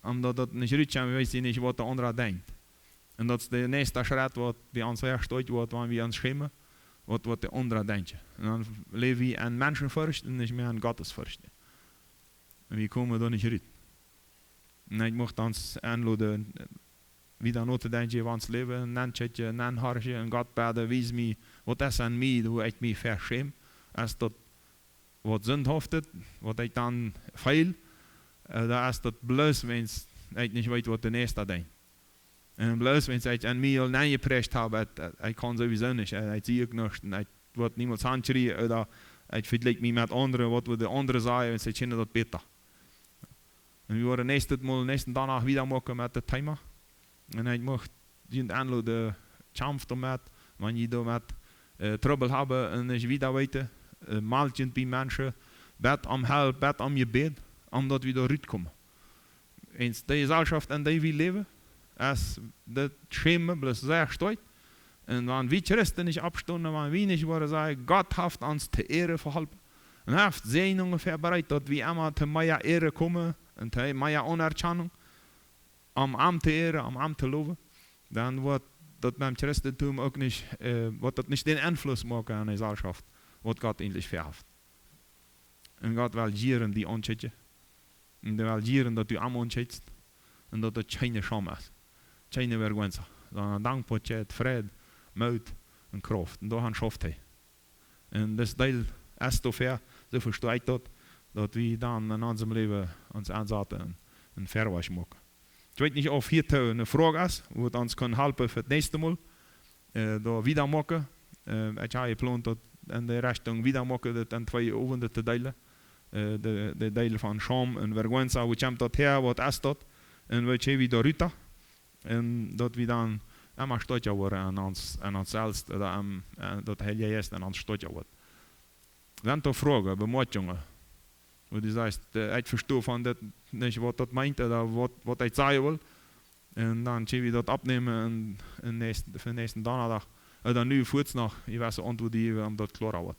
omdat dat nicht richtig ist, wir wissen nicht, was der andere denkt. Und das ist der nächste Schritt, was bei uns hersteht, wenn wir uns schämen, was der andere denkt. Und dann leben wir an Menschenfurcht und nicht mehr an Gottesfurcht. Und wir kommen da nicht rein. Und ich möchte uns einladen, wieder not te denken van ons leven, nan tjetje, nan hartje, en God bidden, wijs mij, wat is aan mij, hoe ik mij verschäm, als dat wat zindhaft is, wat ik dan feil, dan is dat bloos, wens ik niet weet wat de nächste denkt. En bloos, wens ik aan mij al neergepresst heb, ik kan sowieso niet, ik zie ook nog, ik word niemals handschreien, oder ik vergelijk mij met anderen, wat we de anderen zeggen, en ze kennen dat beter. En we worden nächsten danach wieder maken met het thema. En ik mocht je aanladen, kämpft damit, wenn je damit Trouble hebben en je wieder weten, malt bij mensen, bed om help, bed om je bed, omdat we daar uitkomen. Eens de gezelschap in die we leven, is dat schämen bloß sehr steut. En wenn wir Christen nicht abstunden, wenn wir nicht worden sagen, Gott hat uns zur Ehre verholpen. En hij heeft zijn ungefähr bereit, dat we immer te meer Ehre komen en te meer Anerkennung. Am te eren, am te loven, dan wordt dat met Christentum ook niet, wordt dat niet den Einfluss maken aan de gezelschap, wat God eigentlich verheft. En God wil jaren die ontzettje. En hij wil jaren dat u am ontzetst. En dat het geen scham is. Geen vergüenza. Dan dankbaarheid, vrede, moed en kracht. En daar schaft hij. En dat deel is zover, zo versta ik dat we dan in ons leven ons aanzetten en verwacht maken. Ich weiß nicht, ob hier eine Frage ist, wo uns kann helfen für das nächste Mal. Da wieder machen. Ich habe geplant, dass in der Richtung wieder machen, das in 2 Abende zu teilen. De Teil von Scham und Vergüenza, wo kommt das her, was ist das? Und welche wieder runter. Und dass wir dann mag stootje worden aan ons zelfs, dat heel je is en aan stootje wordt. Dan toch vragen, bemoedigingen. Wo du sagst, ich verstehe von das nicht, was das meint oder was ich sagen will. Und dann schiebe ich das abnehmen und für den nächsten Donnerstag. Oder nu kurz noch, ich weiß auch, wo die das klar wird.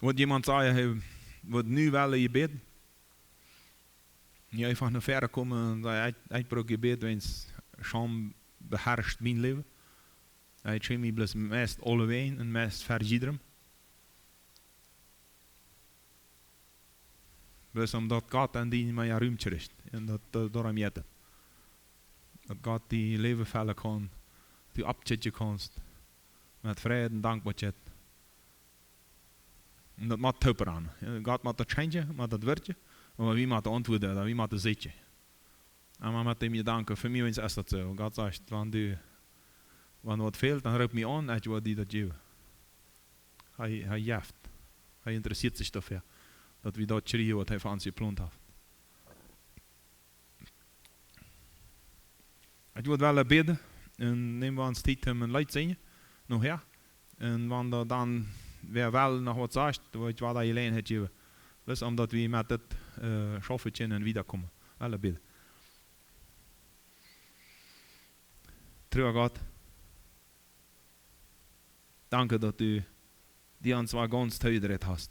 Wat jemand sagt, hey, wat nu wel je bid. Je einfach naar verder komen en dat ik brug je bid, wens Scham beherrscht mijn leven. Ik zie me bloos meest alleween en meest vergiederen. Bloos omdat God en die mij ruimte rust. En dat daarom jette. Dat God die leven vallen kan, die abtje kanst. Met vrede en dankbaarheid. En dat moet toper aan. God moet dat changen, moet dat werken. Maar wie moet antwoorden, dat wie moet dat zitten. En man moet hem je danken. Voor mij is dat zo. God zegt, wanneer wat fehlt, dan roep me aan, ik wil die dat geven. Hij jaft. Hij interesseert zich dafür. Dat we dat schreeuwen wat hij voor ons gepland heeft. Ik wil wel bidden. En nemen we ons tijd om een leid zingen. Nog ja. En wanneer dan weer wel nog wat zegt, wat hij alleen heeft gegeven. Dus omdat we met dit schaffen kunnen en wiederkomen. Wel bidden. Trouw God. Danke, dat du die ons wel ganz teuderet hast.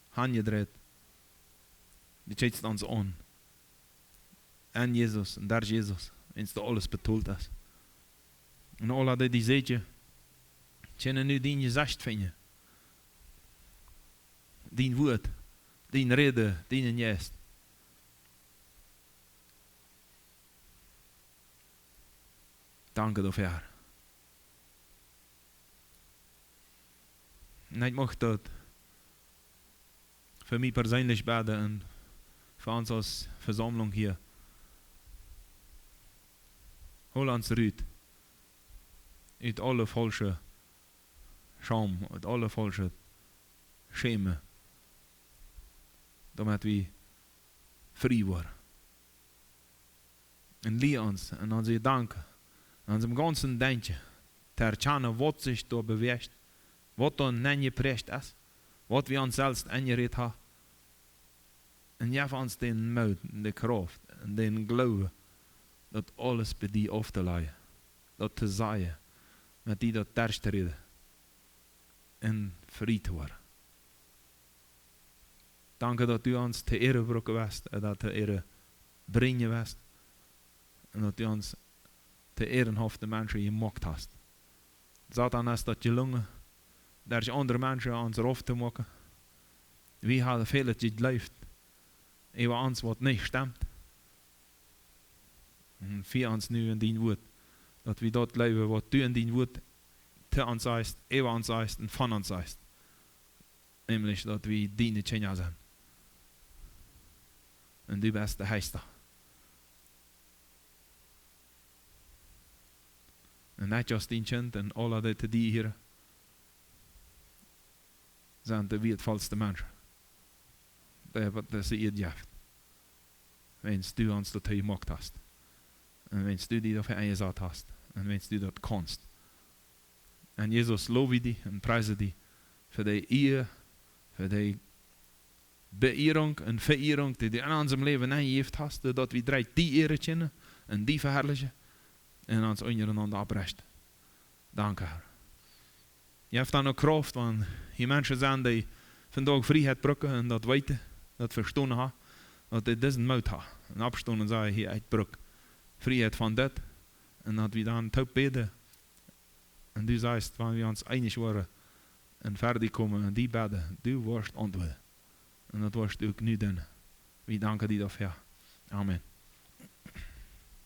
Handgedreht. Die schätzt uns an. En Jezus, en daar Jezus, wens du alles betult hast. En alle die zeggen, kunnen nu die gezegd vinden. Die woord, die rede, die jest. Danke dafür. En ik mag dat für mich persönlich beten und für uns als Versammlung hier. Hol uns rüt. Uit alle falsche Scham, uit alle falsche Schäme. Damit wir frei worden. Und leer uns und uns danken. An unserem ganzen Denken. Te erkennen, wat sich da bewegt. Wat da neergepresst ist. Wat wir uns selbst eingeredet haben. Und geef ons den Mut, de Kraft en den Glauben, dat alles bij die af te leggen. Dat te zeggen, met die dat terst te reden. En vrij te worden. Dank dat u ons te ere brokken west, en dat te ere brengen west. En dat u ons te ehrenhafte mensen gemaakt hast. Satan is dat gelungen, daar je andere mensen ons eraf te maken. Wie hadden veel het geleefd. Über uns, was nicht stimmt. Und für uns nu in dein Wort, dass wir dort leben, was du in dein Wort zu uns sagst, über uns sagst und von uns sagst. Nämlich, dass wir deine Kinder sind. Und du bist der Heister. Und nicht just dein Kind und alle die hier sind die wertvollste Menschen. Dat ze ihr jaft. Wens du ons dat gemaakt hast. En wens du die dafür eingesetzt hast. En wens du dat kannst. En Jesus lobe die en prijze die voor die eer, voor die beehrung en verehrung die in unserem Leben eingegeven hast, dat we direct die ere kennen en die verherrlichen en ons ondereinander abrecht. Danke, Herr. Je hebt dan ook kracht, want die mensen zijn die vandaag vrijheid brokken en dat weten. Dat verstaan ha, dat dit is een mout ha. En opstaan en zeggen, hier, ik bruk vrijheid van dit. En dat we dan top bidden. En du zegt, wanneer we ons einig worden en verder komen en die bidden, du worst antwoorden. En dat worst ook nu doen. We danken die daarvoor. Amen.